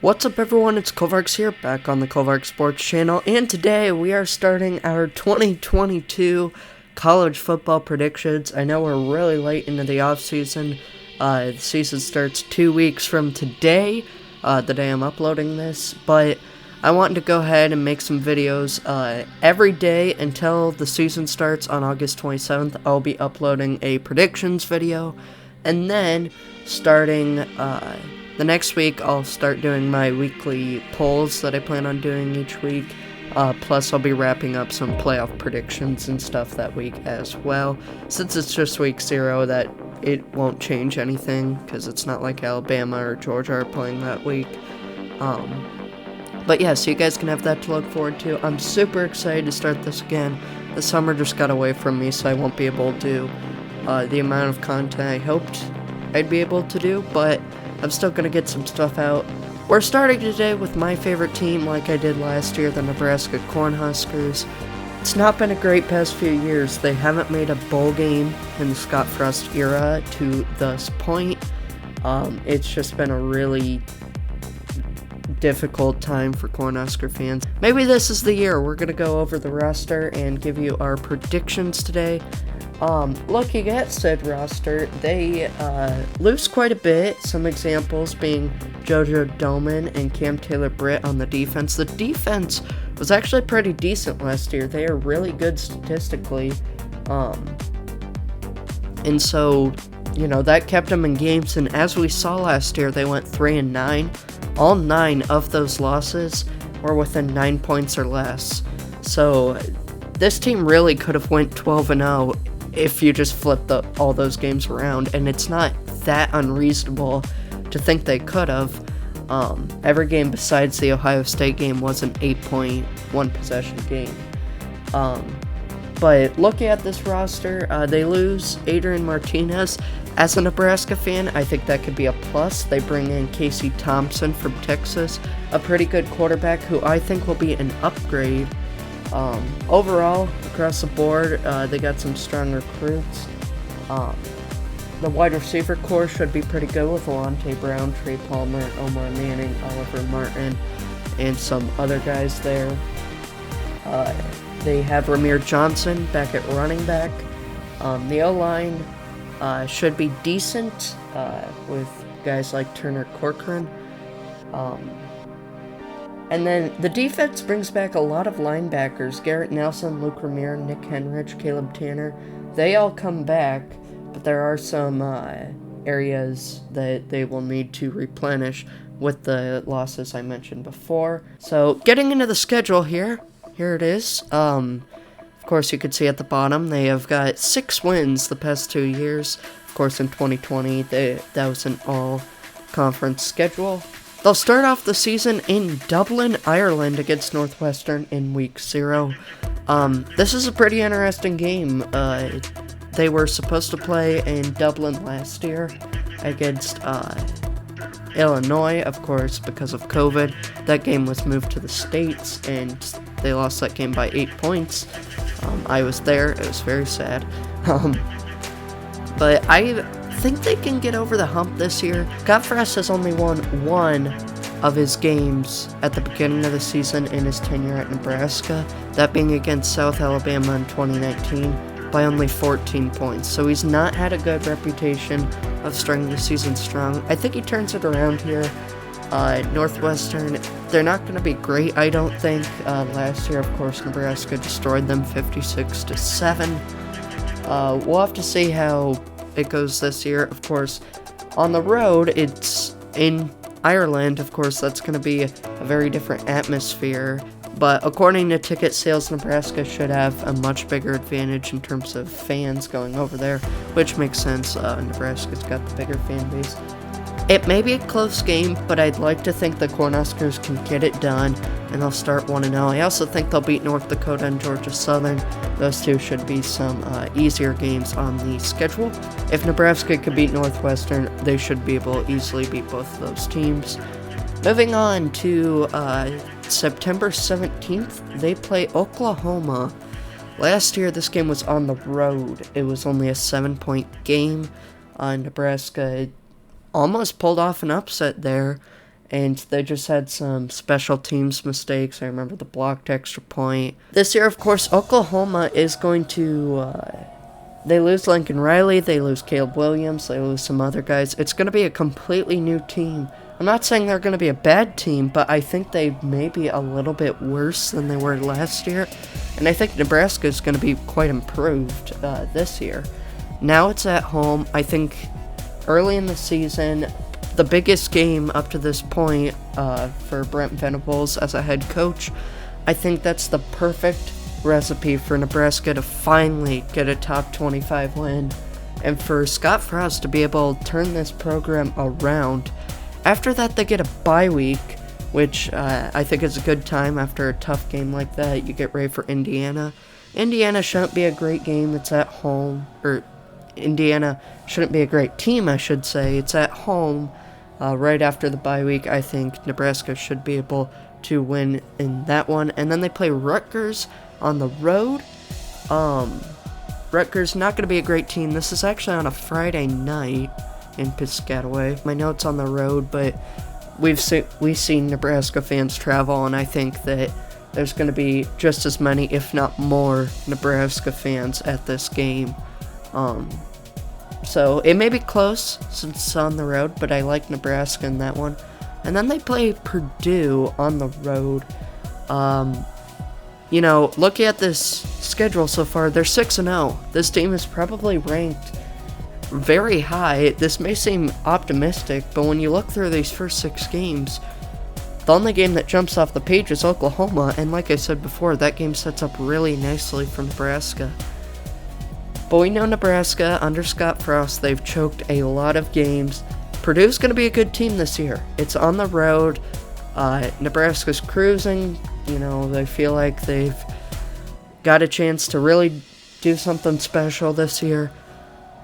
What's up everyone, it's Kovarks here, back on the Kovarks Sports channel, and today we are starting our 2022 college football predictions. I know we're really late into the offseason. The season starts 2 weeks from today, the day I'm uploading this, but I wanted to go ahead and make some videos every day until the season starts on August 27th. I'll be uploading a predictions video, and then starting the next week, I'll start doing my weekly polls that I plan on doing each week. Plus, I'll be wrapping up some playoff predictions and stuff that week as well. Since it's just week 0, that it won't change anything, because it's not like Alabama or Georgia are playing that week. But yeah, so you guys can have that to look forward to. I'm super excited to start this again. The summer just got away from me, so I won't be able to do the amount of content I hoped I'd be able to do, but I'm still going to get some stuff out. We're starting today with my favorite team like I did last year, the Nebraska Cornhuskers. It's not been a great past few years. They haven't made a bowl game in the Scott Frost era to this point. It's just been a really difficult time for Cornhusker fans. Maybe this is the year. We're going to go over the roster and give you our predictions today. Looking at said roster, they lose quite a bit. Some examples being JoJo Doman and Cam Taylor-Britt on the defense. The defense was actually pretty decent last year. They are really good statistically. And so, that kept them in games. And as we saw last year, they went 3-9. All 9 of those losses were within 9 points or less. So this team really could have went 12-0 if you just flipped all those games around, and it's not that unreasonable to think they could have. Every game besides the Ohio State game was an 8-point, possession game. But looking at this roster, they lose Adrian Martinez. As a Nebraska fan, I think that could be a plus. They bring in Casey Thompson from Texas, a pretty good quarterback who I think will be an upgrade. Overall, across the board, they got some strong recruits. The wide receiver core should be pretty good with Alante Brown, Trey Palmer, Omar Manning, Oliver Martin, and some other guys there. They have Ramir Johnson back at running back. The O-line should be decent with guys like Turner Corcoran. And then the defense brings back a lot of linebackers. Garrett Nelson, Luke Ramir, Nick Henrich, Caleb Tanner. They all come back, but there are some areas that they will need to replenish with the losses I mentioned before. So getting into the schedule here it is. Of course, you can see at the bottom, they have got 6 wins the past 2 years. Of course, in 2020, that was an all-conference schedule. They'll start off the season in Dublin, Ireland against Northwestern in week 0. This is a pretty interesting game. They were supposed to play in Dublin last year against Illinois, of course, because of COVID. That game was moved to the States, and they lost that game by 8 points. I was there. It was very sad. But I think they can get over the hump this year. Scott Frost has only won 1 of his games at the beginning of the season in his tenure at Nebraska, that being against South Alabama in 2019 by only 14 points. So he's not had a good reputation of starting the season strong. I think he turns it around here. Northwestern, they're not going to be great, I don't think. Last year, of course, Nebraska destroyed them 56-7. We'll have to see how it goes this year. Of course, on the road, it's in Ireland. Of course, that's going to be a very different atmosphere. But according to ticket sales, Nebraska should have a much bigger advantage in terms of fans going over there, which makes sense. Nebraska's got the bigger fan base. It may be a close game, but I'd like to think the Cornhuskers can get it done, and they'll start 1-0. I also think they'll beat North Dakota and Georgia Southern. Those two should be some easier games on the schedule. If Nebraska could beat Northwestern, they should be able to easily beat both of those teams. Moving on to September 17th, they play Oklahoma. Last year, this game was on the road. It was only a 7-point game. Nebraska almost pulled off an upset there, and they just had some special teams mistakes. I remember the blocked extra point. This year, of course, Oklahoma is going to... they lose Lincoln Riley, they lose Caleb Williams, they lose some other guys. It's going to be a completely new team. I'm not saying they're going to be a bad team, but I think they may be a little bit worse than they were last year. And I think Nebraska is going to be quite improved this year. Now it's at home. I think early in the season, the biggest game up to this point for Brent Venables as a head coach, I think that's the perfect recipe for Nebraska to finally get a top 25 win, and for Scott Frost to be able to turn this program around. After that, they get a bye week, which I think is a good time after a tough game like that. You get ready for Indiana. Indiana shouldn't be a great game. It's at home. Or Indiana shouldn't be a great team, I should say. It's at home. Right after the bye week, I think Nebraska should be able to win in that one. And then they play Rutgers on the road. Rutgers not going to be a great team. This is actually on a Friday night in Piscataway. My notes on the road, but we've seen Nebraska fans travel, and I think that there's going to be just as many, if not more, Nebraska fans at this game. So it may be close since it's on the road, but I like Nebraska in that one. And then they play Purdue on the road. Looking at this schedule so far, they're 6-0. This team is probably ranked very high. This may seem optimistic, but when you look through these first 6 games, the only game that jumps off the page is Oklahoma, and like I said before, that game sets up really nicely for Nebraska. But we know Nebraska, under Scott Frost, they've choked a lot of games. Purdue's going to be a good team this year. It's on the road. Nebraska's cruising. They feel like they've got a chance to really do something special this year.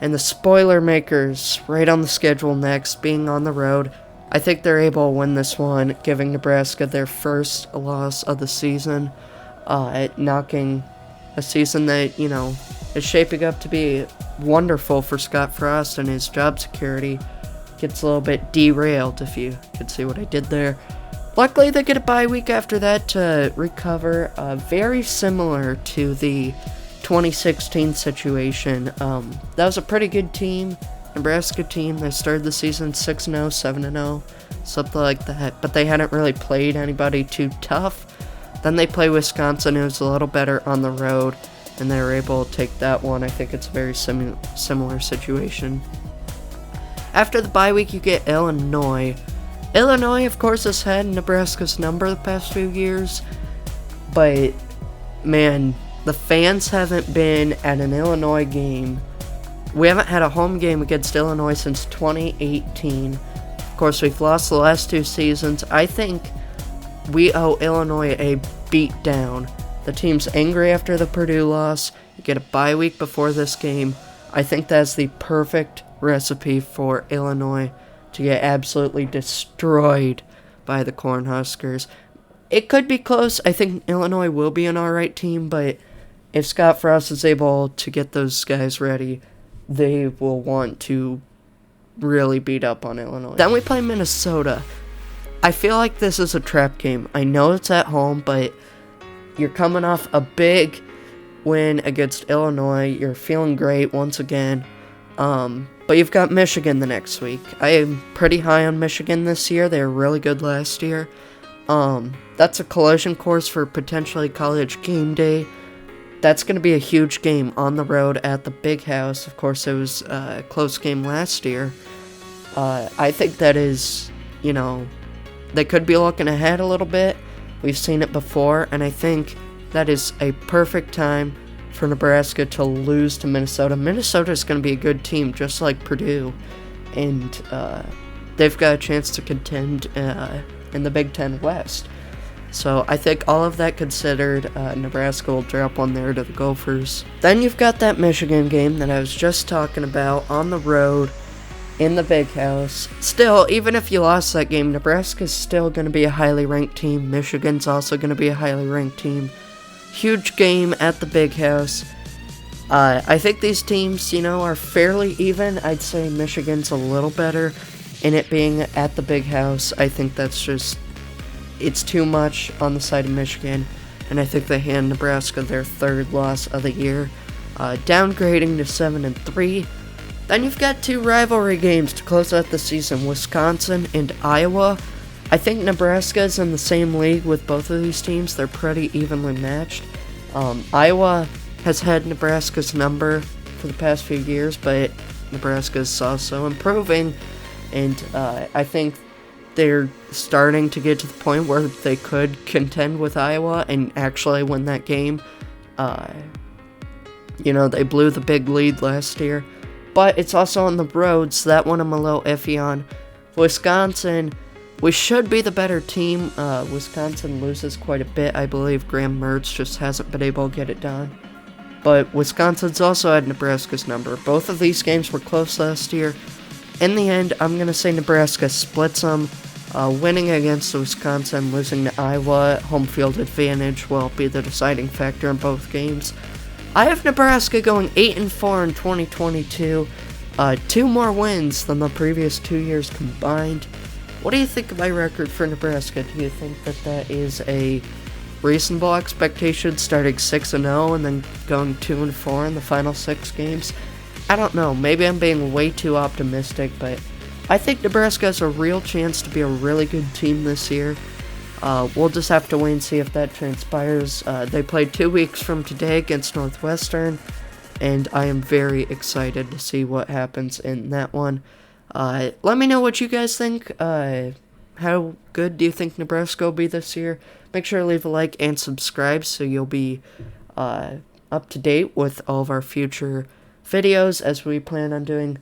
And the spoiler makers right on the schedule next, being on the road. I think they're able to win this one, giving Nebraska their first loss of the season, knocking a season that, is shaping up to be wonderful for Scott Frost, and his job security gets a little bit derailed, if you could see what I did there. Luckily, they get a bye week after that to recover, very similar to the 2016 situation. That was a pretty good team, Nebraska team. They started the season 6-0, 7-0, something like that, but they hadn't really played anybody too tough. Then they play Wisconsin, who's a little better on the road, and they were able to take that one. I think it's a very similar situation. After the bye week, you get Illinois. Illinois, of course, has had Nebraska's number the past few years, but, man, the fans haven't been at an Illinois game. We haven't had a home game against Illinois since 2018. Of course, we've lost the last 2 seasons. I think we owe Illinois a beatdown. The team's angry after the Purdue loss. You get a bye week before this game. I think that's the perfect recipe for Illinois to get absolutely destroyed by the Cornhuskers. It could be close. I think Illinois will be an alright team, but if Scott Frost is able to get those guys ready, they will want to really beat up on Illinois. Then we play Minnesota. I feel like this is a trap game. I know it's at home, but you're coming off a big win against Illinois. You're feeling great once again. But you've got Michigan the next week. I am pretty high on Michigan this year. They were really good last year. That's a collision course for potentially college game day. That's going to be a huge game on the road at the Big House. Of course, it was a close game last year. I think that is, they could be looking ahead a little bit. We've seen it before, and I think that is a perfect time for Nebraska to lose to Minnesota. Minnesota is going to be a good team, just like Purdue, and they've got a chance to contend in the Big Ten West. So I think all of that considered, Nebraska will drop one there to the Gophers. Then you've got that Michigan game that I was just talking about on the road in the Big House. Still, even if you lost that game, Nebraska's still going to be a highly ranked team. Michigan's also going to be a highly ranked team. Huge game at the Big House. I think these teams, are fairly even. I'd say Michigan's a little better. and it being at the Big House, I think it's too much on the side of Michigan, and I think they hand Nebraska their third loss of the year, downgrading to 7-3. Then you've got two rivalry games to close out the season, Wisconsin and Iowa. I think Nebraska's in the same league with both of these teams. They're pretty evenly matched. Iowa has had Nebraska's number for the past few years, but Nebraska's also improving, and I think they're starting to get to the point where they could contend with Iowa and actually win that game. They blew the big lead last year, but it's also on the road, so that one I'm a little iffy on. Wisconsin, we should be the better team. Wisconsin loses quite a bit, I believe. Graham Mertz just hasn't been able to get it done. But Wisconsin's also had Nebraska's number. Both of these games were close last year. In the end, I'm going to say Nebraska splits them, winning against Wisconsin, losing to Iowa. Home field advantage will be the deciding factor in both games. I have Nebraska going 8-4 in 2022, 2 more wins than the previous 2 years combined. What do you think of my record for Nebraska? Do you think that is a reasonable expectation, starting 6-0 and then going 2-4 in the final 6 games? I don't know, maybe I'm being way too optimistic, but I think Nebraska has a real chance to be a really good team this year. We'll just have to wait and see if that transpires. They play 2 weeks from today against Northwestern, and I am very excited to see what happens in that one. Let me know what you guys think. How good do you think Nebraska will be this year? Make sure to leave a like and subscribe so you'll be up to date with all of our future videos, as we plan on doing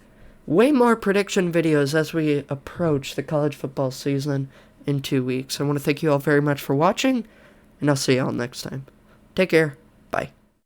way more prediction videos as we approach the college football season in 2 weeks. I want to thank you all very much for watching, and I'll see you all next time. Take care.